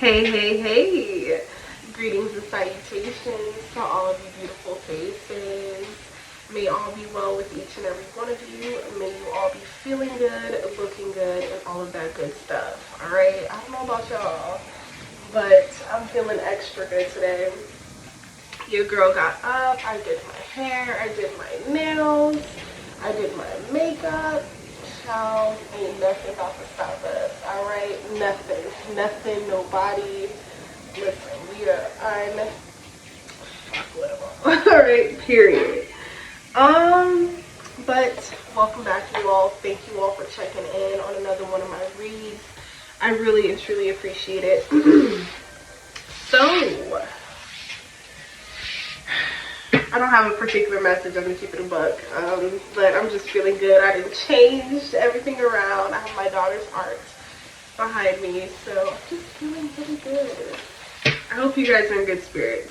Hey, hey, hey. Greetings and salutations to all of you beautiful faces. May all be well with each and every one of you. May you all be feeling good, looking good, and all of that good stuff. Alright? I don't know about y'all, but I'm feeling extra good today. Your girl got up. I did my hair. I did my nails. I did my makeup. Child, ain't nothing about to stop us. Alright? Nothing, nobody. Listen, we are alright, period. But welcome back, you all. Thank you all for checking in on another one of my reads. I really and truly appreciate it. So I don't have a particular message. I'm gonna keep it a buck. But I'm just feeling good. I didn't change everything around. I have my daughter's art behind me, so I'm just feeling really good. I hope you guys are in good spirits.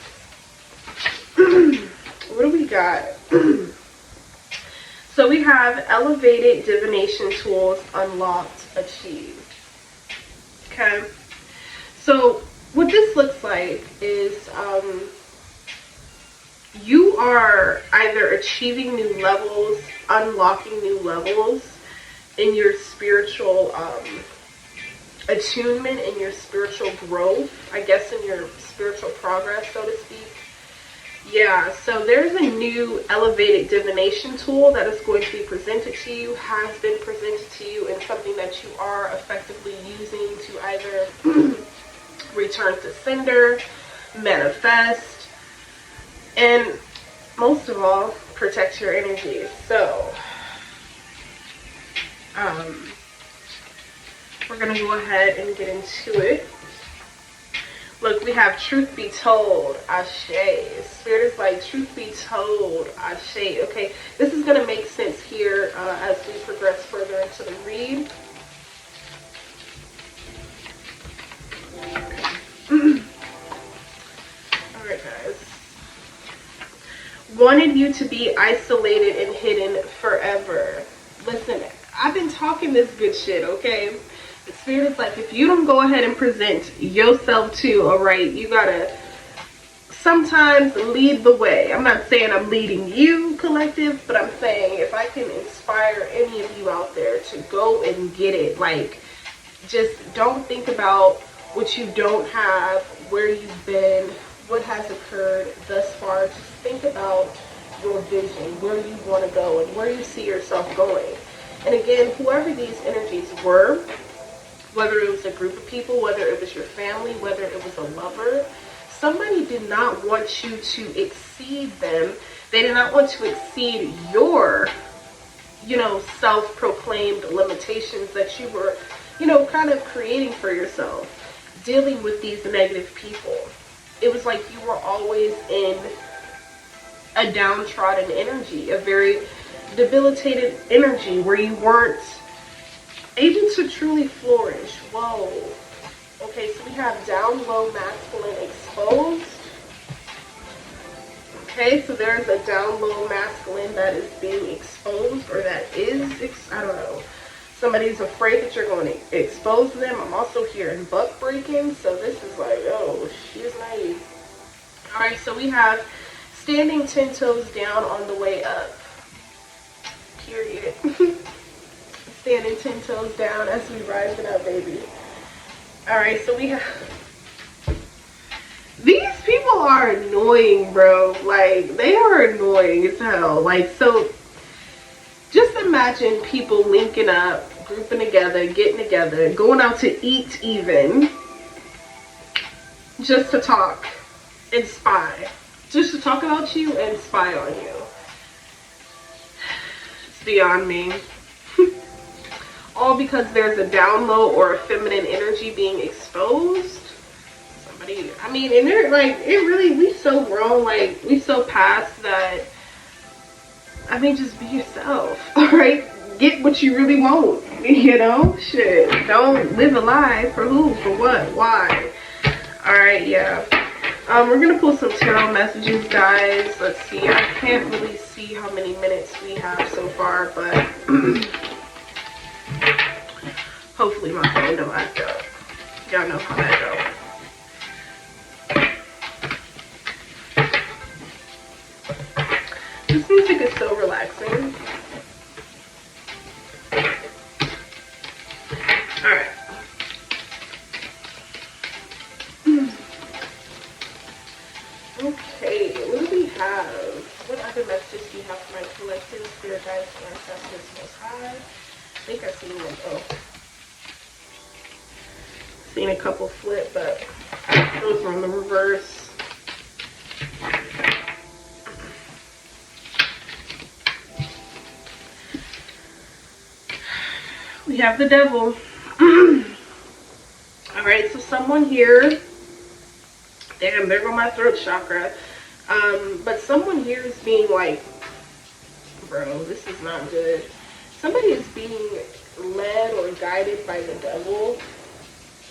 What do we got? So we have elevated divination tools unlocked, achieved. Okay. So what this looks like is you are either achieving new levels, unlocking new levels in your spiritual attunement, in your spiritual growth, I guess in your spiritual progress, so to speak. Yeah, so there's a new elevated divination tool that is going to be presented to you, has been presented to you, and something that you are effectively using to either return to sender, manifest, and most of all, protect your energy. So, we're going to go ahead and get into it. Look, we have truth be told, Ashe. Spirit is like, truth be told, Ashe. Okay, this is going to make sense here as we progress further into the read. Alright, guys. Wanted you to be isolated and hidden forever. Listen, I've been talking this good shit, okay? The Spirit is like, if you don't go ahead and present yourself too, alright, you gotta sometimes lead the way. I'm not saying I'm leading you, collective, but I'm saying if I can inspire any of you out there to go and get it, like, just don't think about what you don't have, where you've been, what has occurred thus far. Just think about your vision, where you want to go and where you see yourself going. And again, whoever these energies were, whether it was a group of people, whether it was your family, whether it was a lover, somebody did not want you to exceed them. They did not want to exceed your, self-proclaimed limitations that you were, kind of creating for yourself, dealing with these negative people. It was like you were always in a downtrodden energy, a very debilitated energy where you weren't able to truly flourish. Whoa. Okay, so we have down low masculine exposed. Okay, so there's a down low masculine that is being exposed, or that is, I don't know. Somebody's afraid that you're going to expose them. I'm also hearing buck breaking, so this is like, oh, she's naive. Alright, so we have standing 10 toes down on the way up. Period. Standing 10 toes down as we rising up, baby. Alright, so we have... These people are annoying, bro. Like, they are annoying as hell. Like, so... Just imagine people linking up, grouping together, getting together, going out to eat even. Just to talk and spy. Just to talk about you and spy on you. It's beyond me. All because there's a down low or a feminine energy being exposed. Somebody, I mean, and they're like, it really, we so grown, like, we so past that. I mean, just be yourself, alright? Get what you really want, shit. Don't live a lie. For who, for what, why? Alright, yeah. We're gonna pull some tarot messages, guys. Let's see, I can't really see how many minutes we have so far, but hopefully my phone don't act up. Y'all know how that goes. music is so relaxing. Alright. Okay, what do we have? What other messages do you have for my collective spirit guides and ancestors most high? I think I've seen one. Oh. Seen a couple flip, but those were in the reverse. We have the devil. Alright, so someone here, damn, there go my throat chakra. But someone here is being like, bro, this is not good. Somebody is being led or guided by the devil.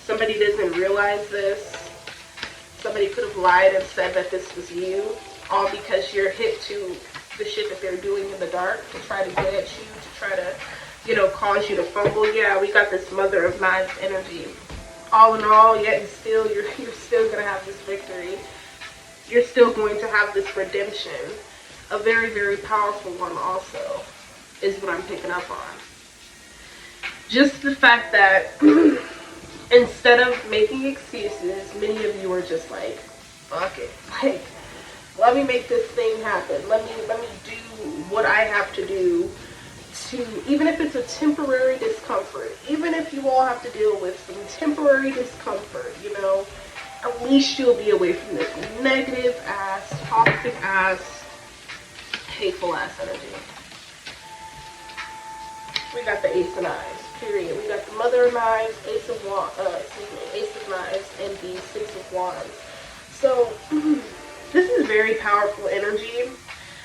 Somebody doesn't realize this. Somebody could have lied and said that this was you, all because you're hip to the shit that they're doing in the dark to try to get at you, to try to, you know, cause you to fumble. Yeah, we got this Mother of Knives energy. All in all, yet still, you're still going to have this victory. You're still going to have this redemption. A very, very powerful one also, is what I'm picking up on. Just the fact that instead of making excuses, many of you are just like, fuck it. Like, let me make this thing happen. Let me do what I have to do to, even if it's a temporary discomfort, even if you all have to deal with some temporary discomfort, you know, at least you'll be away from this negative ass, toxic ass, hateful ass energy. We got the Ace of Knives, period. We got the Mother of Knives, Ace of Knives, and the Six of Wands. So, this is very powerful energy.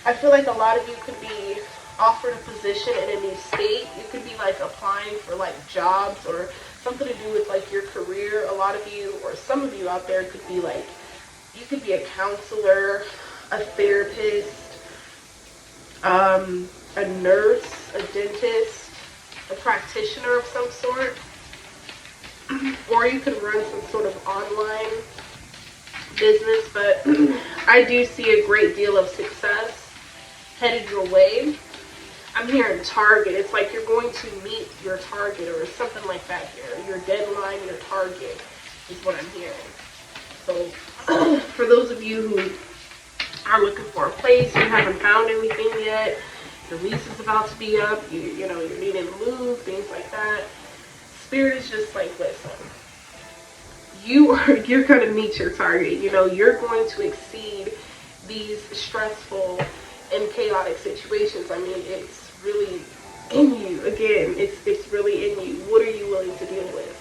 I feel like a lot of you could be offered a position in a new state. You could be like applying for like jobs or something to do with like your career. A lot of you, or some of you out there, could be like, you could be a counselor, a therapist, a nurse, a dentist, a practitioner of some sort, or you could run some sort of online business. But I do see a great deal of success headed your way. I'm hearing target. It's like you're going to meet your target or something like that here. Your deadline, your target is what I'm hearing. So for those of you who are looking for a place, you haven't found anything yet, your lease is about to be up, you know, you're needing to move, things like that. Spirit is just like, listen, you're going to meet your target. You know, you're going to exceed these stressful and chaotic situations. I mean, it's really in you. Again, it's really in you. What are you willing to deal with?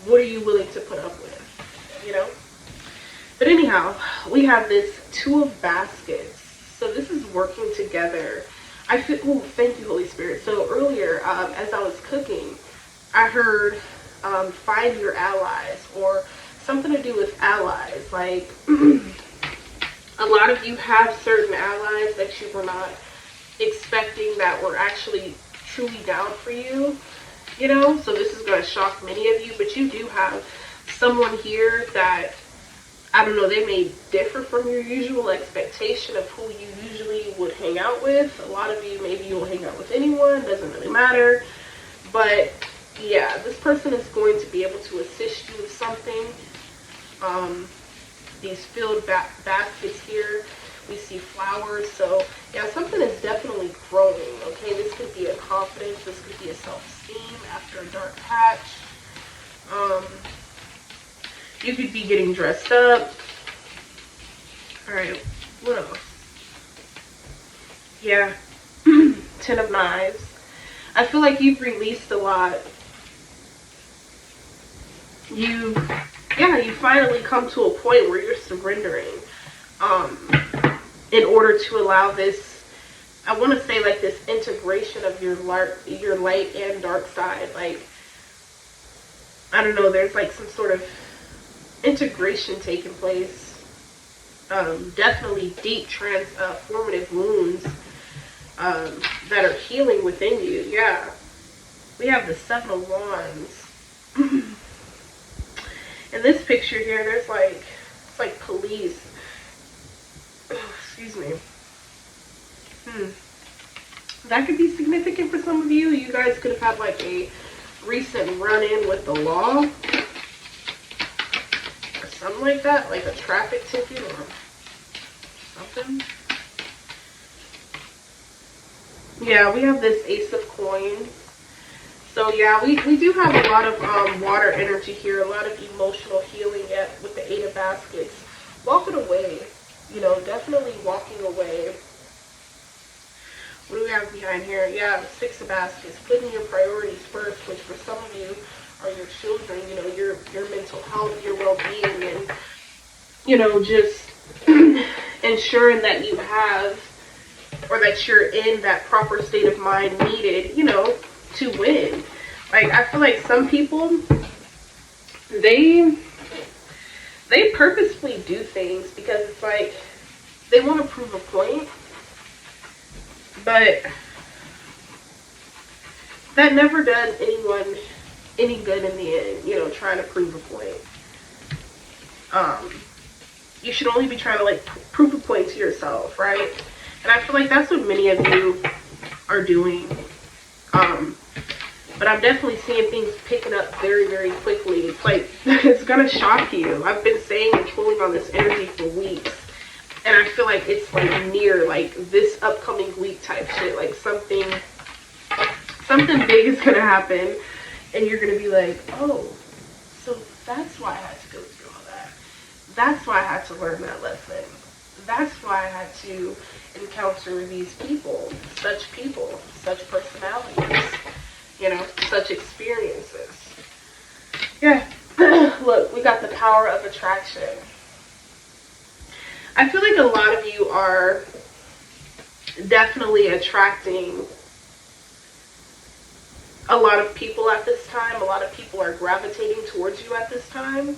What are you willing to put up with? You know? But anyhow, we have this Two of Baskets. So this is working together. I feel, oh, thank you, Holy Spirit. So earlier, as I was cooking, I heard find your allies, or something to do with allies. Like, a lot of you have certain allies that you were not expecting that were actually truly down for you, you know? So this is going to shock many of you, but you do have someone here that, I don't know, they may differ from your usual expectation of who you usually would hang out with. A lot of you, maybe you'll hang out with anyone, doesn't really matter. But yeah, this person is going to be able to assist you with something. These filled baskets here, we see flowers. So yeah, something is definitely growing. Okay, this could be a confidence, this could be a self-esteem after a dark patch. You could be getting dressed up. Alright, what else? Yeah, 10 of Knives. I feel like you've released a lot. You finally come to a point where you're surrendering in order to allow this, I want to say, like, this integration of your light and dark side. Like, I don't know, there's like some sort of integration taking place. Definitely deep transformative wounds that are healing within you. Yeah, we have the Seven of Wands. In this picture here, there's like, it's like police. Oh, excuse me. That could be significant for some of you. You guys could have had like a recent run-in with the law or something like that, like a traffic ticket or something. Yeah, we have this Ace of Coins. So yeah, we do have a lot of water energy here, a lot of emotional healing yet with the Eight of Baskets. Walking away, you know, definitely walking away. What do we have behind here? Yeah, Six of Baskets, putting your priorities first, which for some of you are your children, you know, your mental health, your well-being, and, you know, just ensuring that you have, or that you're in that proper state of mind needed, you know, to win. Like, I feel like some people, they purposefully do things because it's like they want to prove a point, but that never does anyone any good in the end, you know, trying to prove a point. You should only be trying to like prove a point to yourself, right? And I feel like that's what many of you are doing. But I'm definitely seeing things picking up very, very quickly. It's like, it's gonna shock you. I've been saying and pulling on this energy for weeks. And I feel like it's like near like this upcoming week type shit. Like something big is gonna happen. And you're gonna be like, oh, so that's why I had to go through all that. That's why I had to learn that lesson. That's why I had to encounter these people, such personalities, you know, such experiences. Yeah. Look, we got the power of attraction. I feel like a lot of you are definitely attracting a lot of people at this time. A lot of people are gravitating towards you at this time.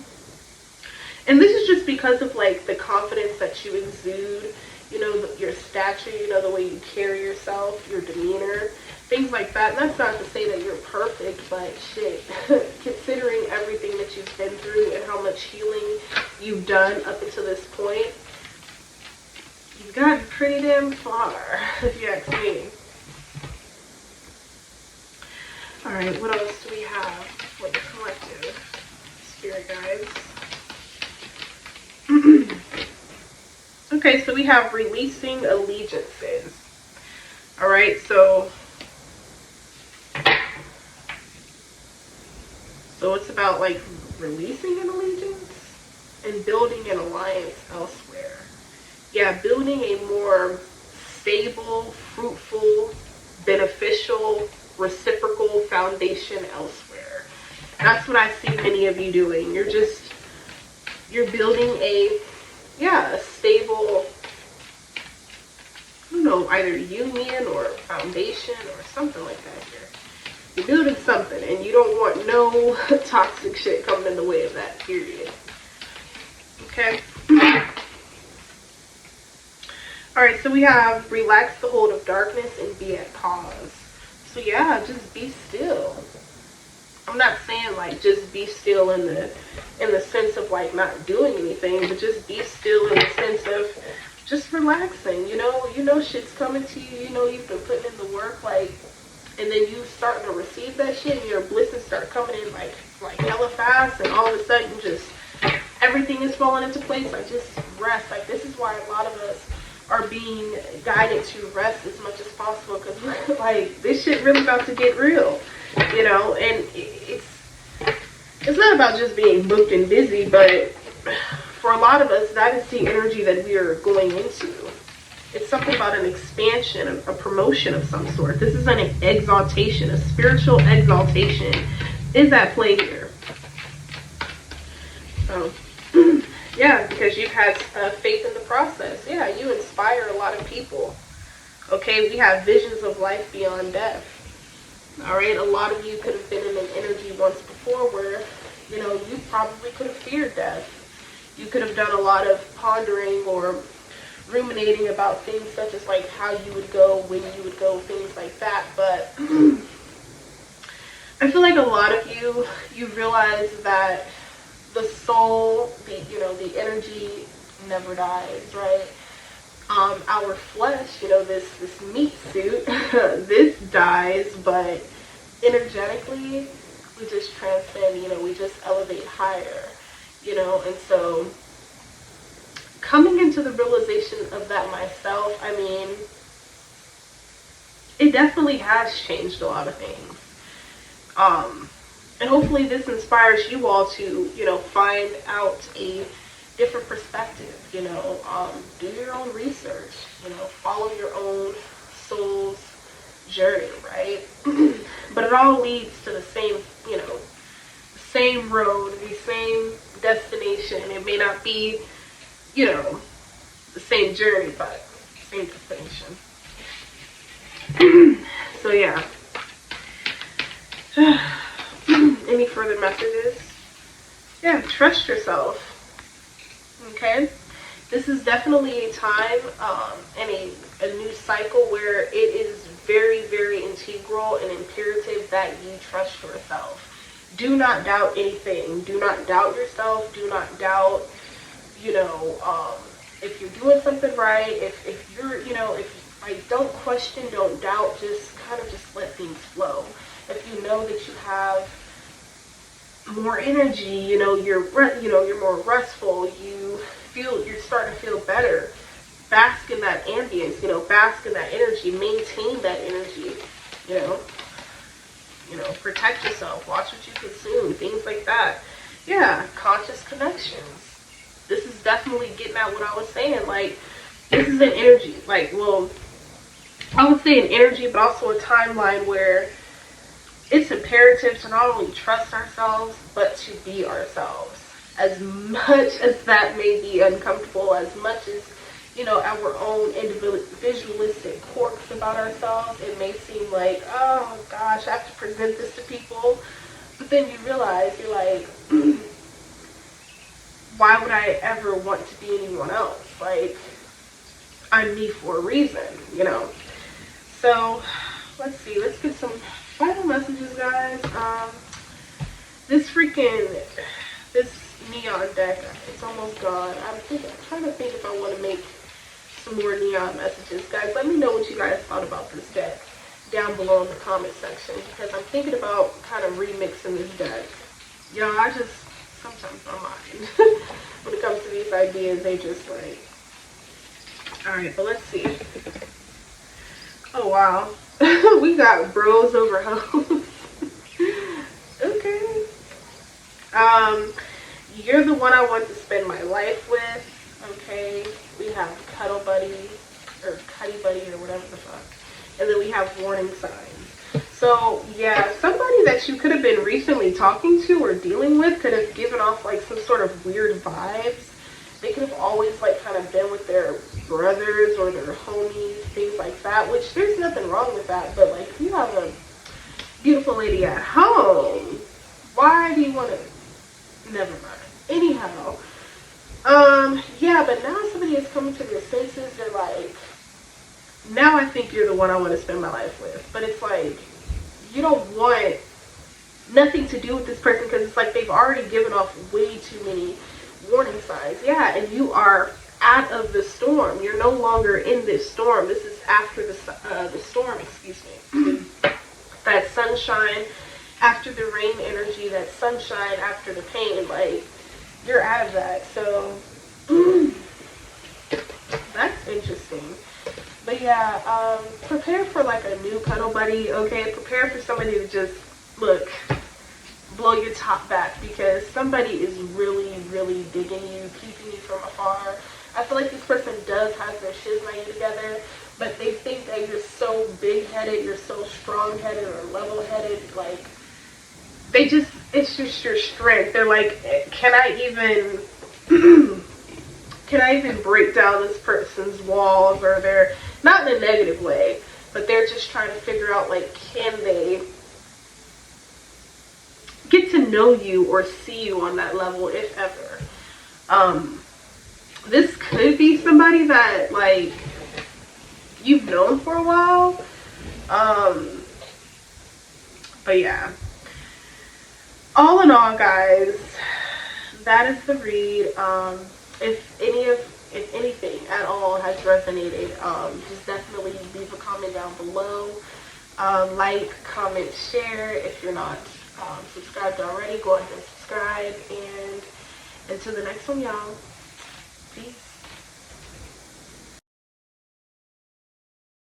And this is just because of like the confidence that you exude, you know, your stature, you know, the way you carry yourself, your demeanor, things like that. And that's not to say that you're perfect, but shit, considering everything that you've been through and how much healing you've done up until this point, you've gotten pretty damn far, if you ask me. Alright, what else do we have for the collective, spirit guides? Okay, so we have releasing allegiances. Alright, so it's about like releasing an allegiance and building an alliance elsewhere. Yeah, building a more stable, fruitful, beneficial, reciprocal foundation elsewhere. That's what I see many of you doing. You're building a stable, I don't know, either union or foundation or something like that here. You're building something and you don't want no toxic shit coming in the way of that, period. Okay? Alright, so we have relax the hold of darkness and be at pause. So yeah, just be still. I'm not saying like just be still in the sense of like not doing anything, but just be still in the sense of just relaxing. You know shit's coming to you. You know you've been putting in the work, like, and then you starting to receive that shit, and your blessings start coming in like hella fast, and all of a sudden just everything is falling into place. Like just rest. Like this is why a lot of us are being guided to rest as much as possible, because like this shit really about to get real, you know. And it's not about just being booked and busy, but for a lot of us that is the energy that we are going into. It's something about an expansion, a promotion of some sort. This is an exaltation, a spiritual exaltation is at play here. So yeah, because you've had faith in the process. Yeah, you inspire a lot of people. Okay, we have visions of life beyond death. Alright, a lot of you could have been in an energy once before where, you know, you probably could have feared death. You could have done a lot of pondering or ruminating about things such as like how you would go, when you would go, things like that. But I feel like a lot of you realize that the soul, the energy never dies, right? our flesh, you know, this meat suit, this dies, but energetically, we just transcend, you know, we just elevate higher, you know. And so coming into the realization of that myself, I mean, it definitely has changed a lot of things. And hopefully this inspires you all to, you know, find out a different perspective, you know, do your own research, you know, follow your own soul's journey, right? But it all leads to the same, you know, the same road, the same destination. It may not be, you know, the same journey, but same destination. So yeah. Any further messages? Yeah, trust yourself. Okay? This is definitely a time and a new cycle where it is very, very integral and imperative that you trust yourself. Do not doubt anything. Do not doubt yourself. Do not doubt, you know, if you're doing something right, if you're, you know, if like, don't question, don't doubt, just kind of just let things flow. If you know that you have more energy, you know, you're more restful, you're starting to feel better. Bask in that ambience, you know, bask in that energy, maintain that energy, you know, protect yourself, watch what you consume, things like that. Yeah, conscious connections. This is definitely getting at what I was saying. Like, this is an energy, like, well, I would say an energy, but also a timeline where it's imperative to not only trust ourselves, but to be ourselves. As much as that may be uncomfortable, as much as, you know, our own individualistic quirks about ourselves, it may seem like, oh gosh, I have to present this to people. But then you realize, you're like, why would I ever want to be anyone else? Like, I'm me for a reason, you know. So, let's see, let's get some final messages, guys. This neon deck, it's almost gone. I'm trying to think if I want to make some more neon messages. Guys, let me know what you guys thought about this deck down below in the comment section, because I'm thinking about kind of remixing this deck. Y'all, sometimes my mind, when it comes to these ideas, they just like, alright, but let's see. Oh, wow. We got bros over hoes. Okay. You're the one I want to spend my life with. Okay. We have cuddle buddy, or cuddy buddy, or whatever the fuck. And then we have warning signs. So, yeah, somebody that you could have been recently talking to or dealing with could have given off, like, some sort of weird vibes. They could have always, like, kind of been with their brothers or their homies, things like that, which there's nothing wrong with that. But, like, if you have a beautiful lady at home, why do you want to? Never mind. Anyhow, yeah, but now somebody is coming to their senses. They're like, now I think you're the one I want to spend my life with. But it's like, you don't want nothing to do with this person, because it's like they've already given off way too many warning signs. Yeah, and you are out of the storm. You're no longer in this storm. This is after the storm, excuse me. That sunshine after the rain energy, that sunshine after the pain, like, you're out of that. So that's interesting. But yeah, prepare for like a new cuddle buddy, okay? Prepare for somebody to just, look, blow your top back, because somebody is really, really digging you, keeping you from afar. I feel like this person does have their shiznai together, but they think that you're so big-headed, you're so strong-headed or level-headed, like, it's just your strength. They're like, can I even break down this person's walls? Or they're not in a negative way, but they're just trying to figure out, like, can they get to know you or see you on that level, if ever. This could be somebody that, like, you've known for a while. But yeah. All in all, guys, that is the read. If any of if anything at all has resonated, just definitely leave a comment down below. Like, comment, share. If you're not subscribed already, go ahead and subscribe. And until the next one, y'all. Peace.